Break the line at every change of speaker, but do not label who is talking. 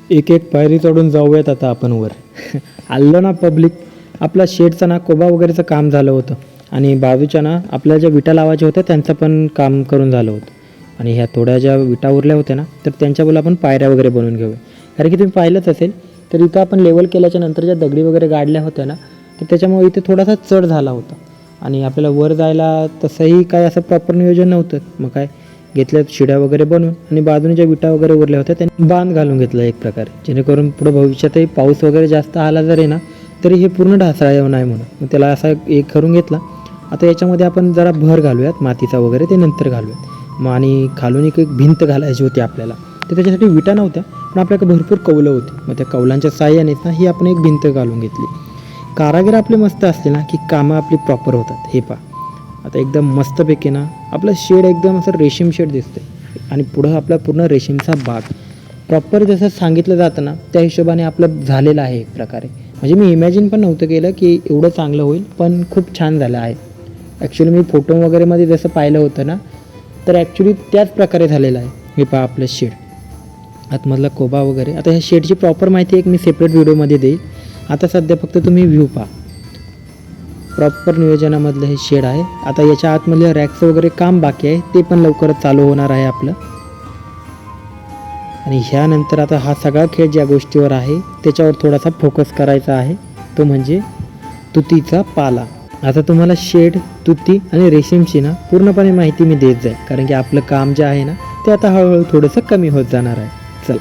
एक एक पायरी चढून जाऊयात आता आपण वर. आलं ना पब्लिक. आपला शेडचं ना कोबा वगैरेचं काम झालं होतं आणि बाजूच्या ना आपल्या ज्या विटा लावायच्या होत्या त्यांचं पण काम करून झालं होतं. आणि ह्या थोड्या ज्या विटा उरल्या होत्या ना तर त्यांच्याबरोबर आपण पायऱ्या वगैरे बनवून घेऊया. कारण की तुम्ही पाहिलंच असेल तर इथं आपण लेवल केल्याच्या नंतर ज्या दगडी वगैरे गाडल्या होत्या ना तर त्याच्यामुळे इथे थोडासा चढ झाला होता आणि आपल्याला वर जायला तसंही काय असं प्रॉपर नियोजन नव्हतं. मग काय घेतल्या शिड्या वगैरे बनवून आणि बाजूने ज्या विटा वगैरे उरल्या होत्या त्यांनी बांध घालून घेतला एक प्रकारे, जेणेकरून पुढं भविष्यातही पाऊस वगैरे जास्त आला जरी ना तरी हे पूर्ण ढासळा येऊ नये म्हणून. मग त्याला असा एक करून घेतला. आता याच्यामध्ये आपण जरा भर घालूयात मातीचा वगैरे, ते नंतर घालूयात. मग आणि खालून एक भिंत घालायची होती आपल्याला, तर त्याच्यासाठी विटा नव्हत्या पण आपल्याकडे भरपूर कौलं होती. मग त्या कौलांच्या साह्यानेच ना ही आपण एक भिंत घालून घेतली. कारागीर आपले मस्त असले ना की कामं आपली प्रॉपर होतात. हे पहा आता एकदम मस्तपैकी ना आपलं शेड एकदम असं रेशीम शेड दिसते आणि पुढं आपला पूर्ण रेशीमचा बाग प्रॉपर जसं सांगितलं जातं ना त्या हिशोबाने आपलं झालेलं आहे एक प्रकारे. म्हणजे मी इमॅजिन पण नव्हतं केलं की एवढं चांगलं होईल, पण खूप छान झालं आहे. ॲक्च्युली मी फोटो वगैरेमध्ये जसं पाहिलं होतं ना तर ॲक्च्युली त्याच प्रकारे झालेलं आहे. हे पहा आपलं शेड, आतमधला कोबा वगैरे. आता ह्या शेडची प्रॉपर माहिती एक मी सेपरेट व्हिडिओमध्ये देईल. आता सध्या फक्त तुम्ही व्ह्यू पहा. प्रॉपर नियोजनामधलं हे शेड आहे. आता याच्या आतमधल्या रॅक्स वगैरे काम बाकी आहे, ते पण लवकरच चालू होणार आहे आपलं. आणि ह्यानंतर आता हा सगळा खेळ ज्या गोष्टीवर आहे त्याच्यावर थोडासा फोकस करायचा आहे, तो म्हणजे तुतीचा पाला. आता तुम्हाला शेड, तुती आणि रेशीमची ना पूर्णपणे माहिती मी देत जाईल, कारण की आपलं काम जे आहे ना ते आता हळूहळू थोडंसं कमी होत जाणार आहे. चल